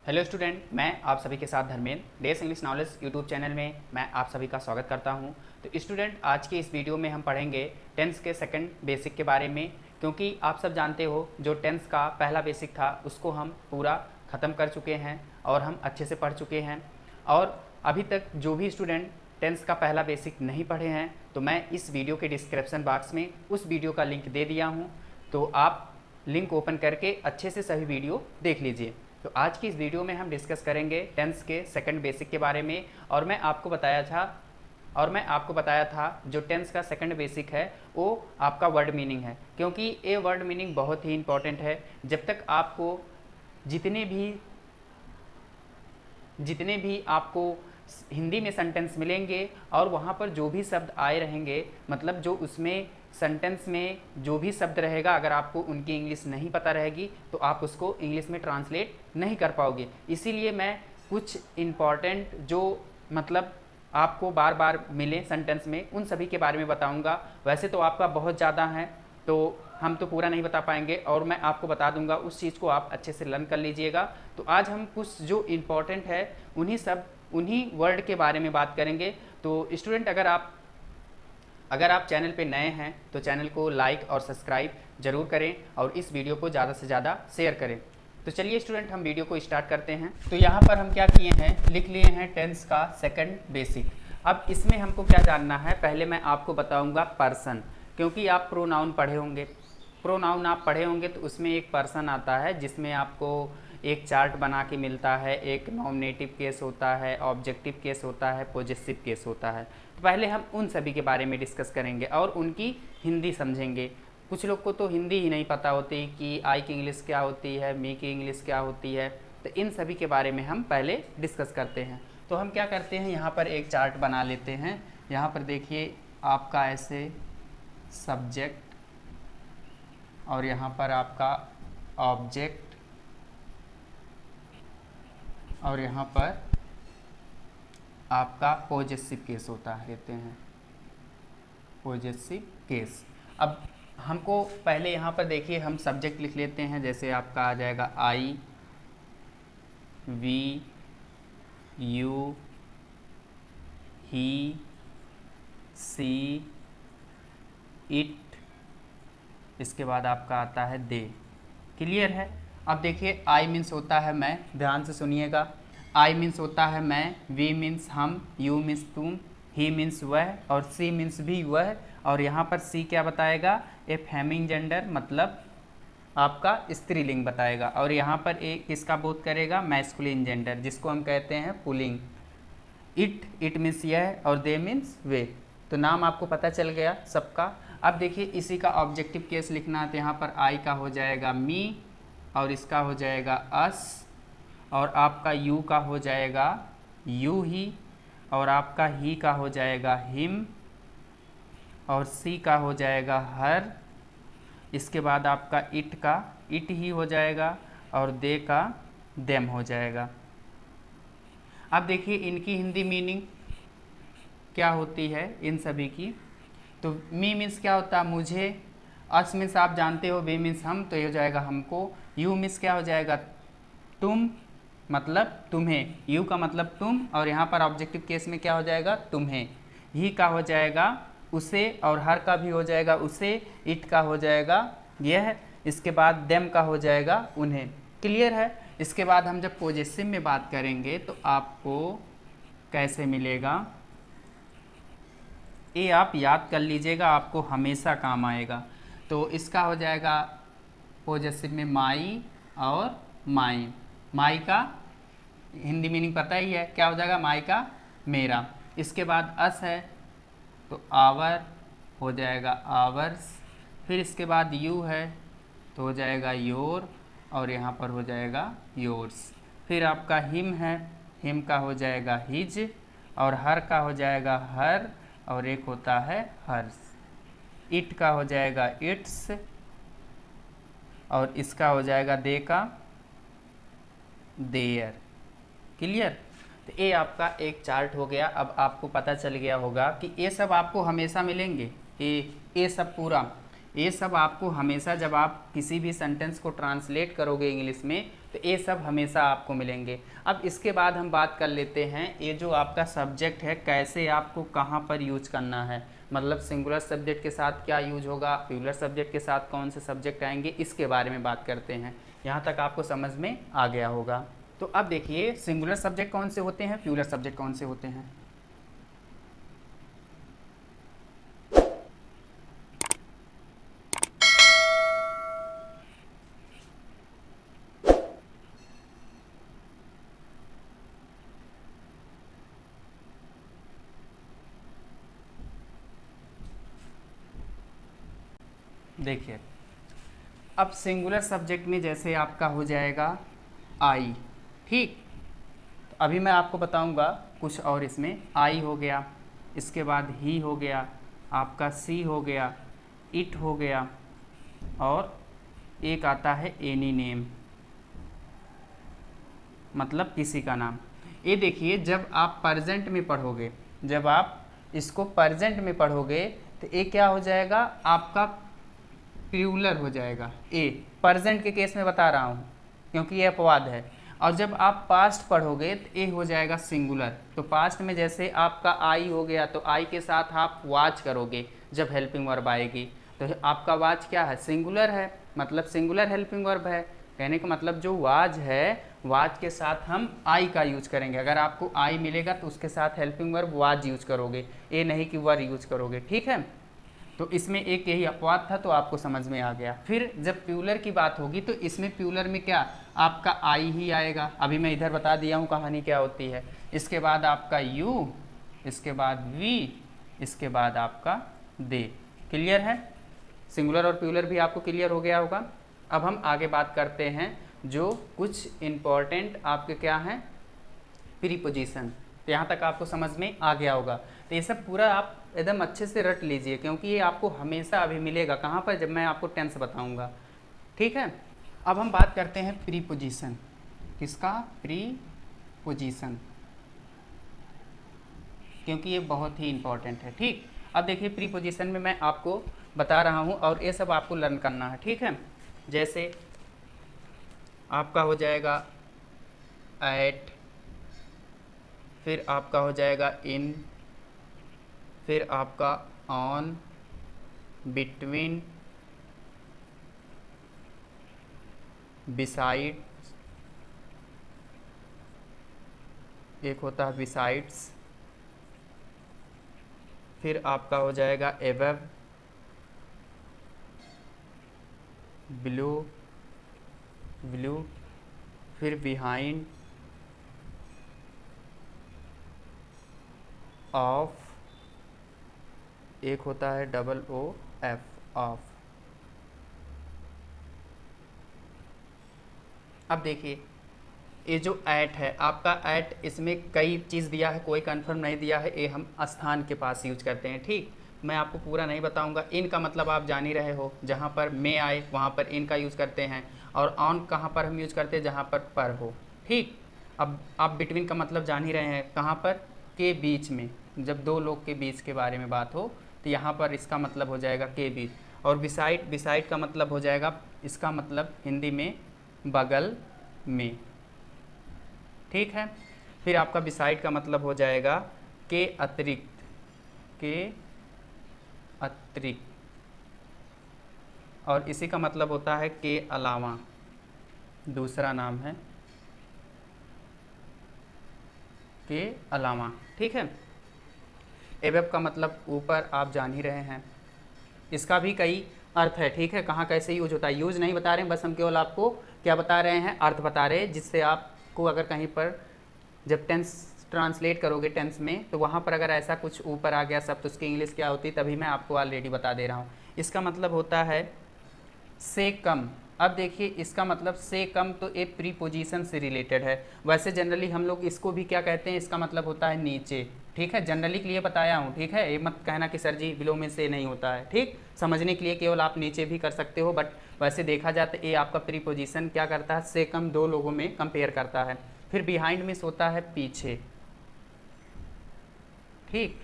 Hello student, मैं आप सभी के साथ धर्मेंद्र डेस इंग्लिश नॉलेज यूट्यूब चैनल में मैं आप सभी का स्वागत करता हूं। तो स्टूडेंट, आज के इस वीडियो में हम पढ़ेंगे टेंस के सेकंड बेसिक के बारे में, क्योंकि आप सब जानते हो जो टेंस का पहला बेसिक था उसको हम पूरा ख़त्म कर चुके हैं और हम अच्छे से पढ़ चुके हैं। और अभी तक जो भी स्टूडेंट टेंस का पहला बेसिक नहीं पढ़े हैं तो मैं इस वीडियो के डिस्क्रिप्शन बॉक्स में उस वीडियो का लिंक दे दिया हूँ, तो आप लिंक ओपन करके अच्छे से सभी वीडियो देख लीजिए। तो आज की इस वीडियो में हम डिस्कस करेंगे टेंस के सेकंड बेसिक के बारे में। और मैं आपको बताया था जो टेंस का सेकंड बेसिक है वो आपका वर्ड मीनिंग है, क्योंकि ये वर्ड मीनिंग बहुत ही इंपॉर्टेंट है। जब तक आपको जितने भी आपको हिंदी में सेंटेंस मिलेंगे और वहाँ पर जो भी शब्द आए रहेंगे, मतलब जो उसमें सेंटेंस में जो भी शब्द रहेगा, अगर आपको उनकी इंग्लिश नहीं पता रहेगी तो आप उसको इंग्लिश में ट्रांसलेट नहीं कर पाओगे। इसीलिए मैं कुछ इम्पॉर्टेंट जो मतलब आपको बार बार मिले सेंटेंस में उन सभी के बारे में बताऊंगा। वैसे तो आपका बहुत ज़्यादा है तो हम तो पूरा नहीं बता पाएंगे, और मैं आपको बता दूंगा, उस चीज़ को आप अच्छे से लर्न कर लीजिएगा। तो आज हम कुछ जो इम्पॉर्टेंट है उन्हीं वर्ड के बारे में बात करेंगे। तो स्टूडेंट, अगर आप चैनल पे नए हैं तो चैनल को लाइक और सब्सक्राइब जरूर करें और इस वीडियो को ज़्यादा से ज़्यादा शेयर करें। तो चलिए स्टूडेंट, हम वीडियो को स्टार्ट करते हैं। तो यहाँ पर हम क्या किए हैं, लिख लिए हैं टेंस का सेकंड बेसिक। अब इसमें हमको क्या जानना है, पहले मैं आपको बताऊँगा पर्सन, क्योंकि आप प्रोनाउन पढ़े होंगे तो उसमें एक पर्सन आता है जिसमें आपको एक चार्ट बना के मिलता है। एक नॉमिनेटिव केस होता है, ऑब्जेक्टिव केस होता है, पॉजेसिव केस होता है। तो पहले हम उन सभी के बारे में डिस्कस करेंगे और उनकी हिंदी समझेंगे। कुछ लोग को तो हिंदी ही नहीं पता होती कि आई की इंग्लिश क्या होती है, मी की इंग्लिश क्या होती है। तो इन सभी के बारे में हम पहले डिस्कस करते हैं। तो हम क्या करते हैं, यहाँ पर एक चार्ट बना लेते हैं। यहाँ पर देखिए आपका ऐसे सब्जेक्ट और यहाँ पर आपका ऑब्जेक्ट और यहाँ पर आपका पॉजेसिव केस होता है, कहते हैं पॉजेसिव केस। अब हमको पहले यहाँ पर देखिए हम सब्जेक्ट लिख लेते हैं। जैसे आपका आ जाएगा I, V, U, he, C, it, इसके बाद आपका आता है दे। क्लियर है। अब देखिए आई मीन्स होता है मैं, ध्यान से सुनिएगा। आई मीन्स होता है मैं, वी मीन्स हम, यू मीन्स तुम, ही मीन्स वह और सी मीन्स भी वह। और यहाँ पर सी क्या बताएगा, ए फेमिनिन जेंडर, मतलब आपका स्त्रीलिंग बताएगा। और यहाँ पर ए किसका बोध करेगा, मैस्कुलिन जेंडर, जिसको हम कहते हैं पुलिंग। इट मीन्स यह और दे मीन्स वे। तो नाम आपको पता चल गया सबका। अब देखिए इसी का ऑब्जेक्टिव केस लिखना है, तो यहाँ पर आई का हो जाएगा मी और इसका हो जाएगा अस, और आपका यू का हो जाएगा यू ही, और आपका ही का हो जाएगा हिम, और सी का हो जाएगा हर। इसके बाद आपका इट का इट ही हो जाएगा और दे का देम हो जाएगा। अब देखिए इनकी हिंदी मीनिंग क्या होती है इन सभी की। तो मी मीन्स क्या होता है, मुझे। अस मीन्स आप जानते हो, वे मीन्स हम, तो ये हो जाएगा हमको। यू मीन्स क्या हो जाएगा, तुम, मतलब तुम्हें, यू का मतलब तुम, और यहाँ पर ऑब्जेक्टिव केस में क्या हो जाएगा, तुम्हें। ही का हो जाएगा उसे, और हर का भी हो जाएगा उसे। इट का हो जाएगा यह। इसके बाद देम का हो जाएगा उन्हें। क्लियर है। इसके बाद हम जब पॉजेसिव में बात करेंगे तो आपको कैसे मिलेगा, ये आप याद कर लीजिएगा, आपको हमेशा काम आएगा। तो इसका हो जाएगा पॉजेसिव में माई और माई। माई का हिंदी मीनिंग पता ही है, क्या हो जाएगा, माई का मेरा। इसके बाद अस है तो आवर हो जाएगा आवर्स। फिर इसके बाद यू है तो हो जाएगा योर, और यहाँ पर हो जाएगा योर्स। फिर आपका हिम है, हिम का हो जाएगा हिज, और हर का हो जाएगा हर, और एक होता है हर्स। इट का हो जाएगा इट्स, और इसका हो जाएगा दे का देयर। क्लियर। तो ये आपका एक चार्ट हो गया। अब आपको पता चल गया होगा कि ये सब आपको हमेशा मिलेंगे, ये सब पूरा। ये सब आपको हमेशा जब आप किसी भी सेंटेंस को ट्रांसलेट करोगे इंग्लिश में तो ये सब हमेशा आपको मिलेंगे। अब इसके बाद हम बात कर लेते हैं ये जो आपका सब्जेक्ट है कैसे आपको कहाँ पर यूज करना है, मतलब सिंगुलर सब्जेक्ट के साथ क्या यूज होगा, प्लूरल सब्जेक्ट के साथ कौन से सब्जेक्ट आएंगे, इसके बारे में बात करते हैं। यहाँ तक आपको समझ में आ गया होगा। तो अब देखिए सिंगुलर सब्जेक्ट कौन से होते हैं, प्लूरल सब्जेक्ट कौन से होते हैं। देखिए अब सिंगुलर सब्जेक्ट में जैसे आपका हो जाएगा आई, ठीक। तो अभी मैं आपको बताऊंगा कुछ और, इसमें आई हो गया, इसके बाद ही हो गया, आपका सी हो गया, इट हो गया, और एक आता है एनी नेम, मतलब किसी का नाम। ये देखिए जब आप प्रेजेंट में पढ़ोगे, जब आप इसको प्रेजेंट में पढ़ोगे तो ये क्या हो जाएगा आपका प्लूरल हो जाएगा। ए प्रेजेंट के केस में बता रहा हूँ क्योंकि ये अपवाद है। और जब आप पास्ट पढ़ोगे तो ए हो जाएगा सिंगुलर। तो पास्ट में जैसे आपका आई हो गया तो आई के साथ आप वाच करोगे जब हेल्पिंग वर्ब आएगी, तो आपका वाच क्या है, सिंगुलर है, मतलब सिंगुलर हेल्पिंग वर्ब है। कहने का मतलब जो वाज है वाज के साथ हम आई का यूज करेंगे। अगर आपको आई मिलेगा तो उसके साथ हेल्पिंग वर्ब वाज यूज करोगे, ये नहीं कि वर यूज करोगे, ठीक है। तो इसमें एक यही अपवाद था, तो आपको समझ में आ गया। फिर जब प्लूरल की बात होगी तो इसमें प्लूरल में क्या आपका आई ही आएगा। अभी मैं इधर बता दिया हूँ कहानी क्या होती है। इसके बाद आपका यू, इसके बाद वी, इसके बाद आपका दे। क्लियर है, सिंगुलर और प्लूरल भी आपको क्लियर हो गया होगा। अब हम आगे बात करते हैं जो कुछ इम्पॉर्टेंट आपके क्या हैं प्रीपोजिशन। तो यहाँ तक आपको समझ में आ गया होगा। तो ये सब पूरा आप एकदम अच्छे से रट लीजिए क्योंकि ये आपको हमेशा अभी मिलेगा कहाँ पर, जब मैं आपको टेंस बताऊँगा, ठीक है। अब हम बात करते हैं प्रीपोजिशन। किसका, प्रीपोजिशन, क्योंकि ये बहुत ही इंपॉर्टेंट है, ठीक। अब देखिए प्रीपोजिशन में मैं आपको बता रहा हूँ और ये सब आपको लर्न करना है, ठीक है। जैसे आपका हो जाएगा एट, फिर आपका हो जाएगा इन, फिर आपका ऑन, बिटवीन, बिसाइड, एक होता है बिसाइड्स, फिर आपका हो जाएगा एबव, बिलो, ब्लू, फिर बिहाइंड, ऑफ, एक होता है डबल ओ एफ, ऑफ। अब देखिए ये जो एट है आपका, एट इसमें कई चीज़ दिया है, कोई कंफर्म नहीं दिया है, ये हम स्थान के पास यूज करते हैं, ठीक। मैं आपको पूरा नहीं बताऊंगा। इन का मतलब आप जान ही रहे हो, जहाँ पर मे आए वहाँ पर इन का यूज़ करते हैं। और ऑन कहाँ पर हम यूज़ करते हैं, जहाँ पर हो, ठीक। अब आप बिटवीन का मतलब जान ही रहे हैं, कहाँ पर, के बीच में, जब दो लोग के बीच के बारे में बात हो तो यहाँ पर इसका मतलब हो जाएगा के बीच। और बिसाइड, बिसाइड का मतलब हो जाएगा, इसका मतलब हिंदी में बगल में, ठीक है। फिर आपका बिसाइड का मतलब हो जाएगा के अतिरिक्त, के अतिरिक्त। और इसी का मतलब होता है के अलावा, दूसरा नाम है के अलावा, ठीक है। एबव का मतलब ऊपर, आप जान ही रहे हैं। इसका भी कई अर्थ है, ठीक है, कहाँ कैसे यूज होता है, यूज नहीं बता रहे हैं, बस हम केवल आपको क्या बता रहे हैं, अर्थ बता रहे हैं, जिससे आपको अगर कहीं पर जब टेंस ट्रांसलेट करोगे टेंस में तो वहाँ पर अगर ऐसा कुछ ऊपर आ गया सब तो उसकी इंग्लिश क्या होती, तभी मैं आपको ऑलरेडी बता दे रहा हूँ। इसका मतलब होता है से कम। अब देखिए इसका मतलब से कम तो एक प्रीपोजिशन से रिलेटेड है। वैसे जनरली हम लोग इसको भी क्या कहते हैं, इसका मतलब होता है नीचे, ठीक है। जनरली के लिए बताया हूँ, ठीक है, ये मत कहना कि सर जी बिलो में से नहीं होता है, ठीक। समझने के लिए केवल आप नीचे भी कर सकते हो, बट वैसे देखा जाए तो ये आपका प्रीपोजिशन क्या करता है, से कम दो लोगों में कंपेयर करता है। फिर बिहाइंड में होता है पीछे, ठीक।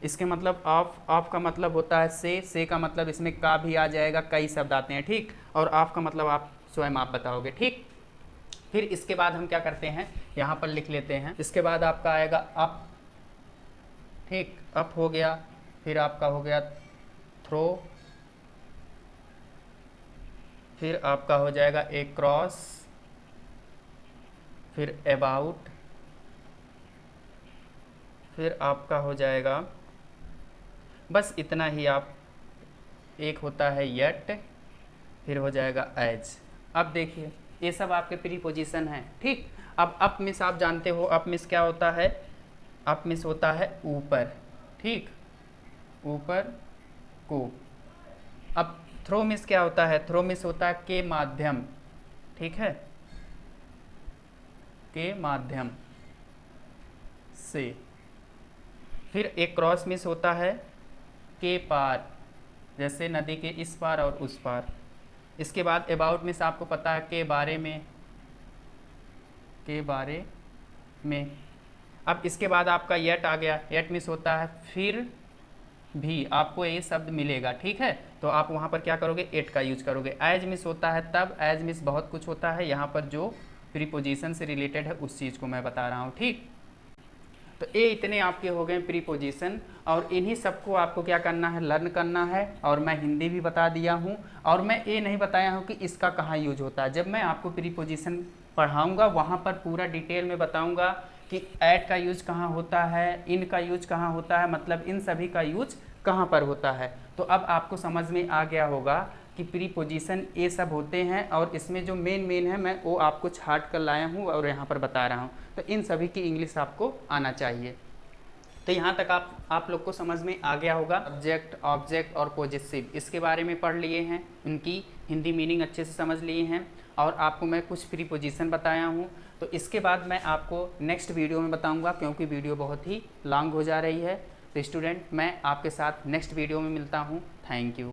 इसके मतलब ऑफ का मतलब होता है से का मतलब इसमें का भी आ जाएगा, कई शब्द आते हैं, ठीक। और ऑफ का मतलब आप स्वयं आप बताओगे, ठीक। फिर इसके बाद हम क्या करते हैं, यहाँ पर लिख लेते हैं। इसके बाद आपका आएगा अप, ठीक, अप हो गया। फिर आपका हो गया थ्रो, फिर आपका हो जाएगा ए क्रॉस, फिर अबाउट, फिर आपका हो जाएगा बस इतना ही। आप एक होता है येट, फिर हो जाएगा एज। अब देखिए ये सब आपके प्रीपोजिशन हैं, ठीक। अब अप मिस आप जानते हो, अप मिस क्या होता है, अप मिस होता है ऊपर, ठीक, ऊपर को। अब थ्रो मिस क्या होता है, थ्रो मिस होता है के माध्यम, ठीक है, के माध्यम से। फिर एक क्रॉस मिस होता है के पार, जैसे नदी के इस पार और उस पार। इसके बाद अबाउट मिस आपको पता है के बारे में, के बारे में। अब इसके बाद आपका येट आ गया, येट मिस होता है फिर भी, आपको ये शब्द मिलेगा, ठीक है, तो आप वहाँ पर क्या करोगे, एट का यूज करोगे। एज मिस होता है तब, एज मिस बहुत कुछ होता है, यहाँ पर जो प्रीपोजिशन से रिलेटेड है उस चीज़ को मैं बता रहा हूँ, ठीक। तो ये इतने आपके हो गए प्रीपोजिशन, और इन्हीं सबको आपको क्या करना है, लर्न करना है। और मैं हिंदी भी बता दिया हूँ, और मैं ये नहीं बताया हूँ कि इसका कहाँ यूज होता है। जब मैं आपको प्रीपोजिशन पढ़ाऊँगा वहाँ पर पूरा डिटेल में बताऊँगा कि एट का यूज कहाँ होता है, इन का यूज कहाँ होता है, मतलब इन सभी का यूज कहाँ पर होता है। तो अब आपको समझ में आ गया होगा कि प्रीपोजिशन ये सब होते हैं, और इसमें जो मेन है मैं वो आपको छाट कर लाया हूँ और यहाँ पर बता रहा हूँ। तो इन सभी की इंग्लिश आपको आना चाहिए। तो यहाँ तक आप लोग को समझ में आ गया होगा। सब्जेक्ट, ऑब्जेक्ट और पॉजेसिव इसके बारे में पढ़ लिए हैं, उनकी हिंदी मीनिंग अच्छे से समझ लिए हैं, और आपको मैं कुछ प्रीपोजिशन बताया हूँ। तो इसके बाद मैं आपको नेक्स्ट वीडियो में बताऊँगा, क्योंकि वीडियो बहुत ही लॉन्ग हो जा रही है। तो स्टूडेंट मैं आपके साथ नेक्स्ट वीडियो में मिलता हूँ। Thank you.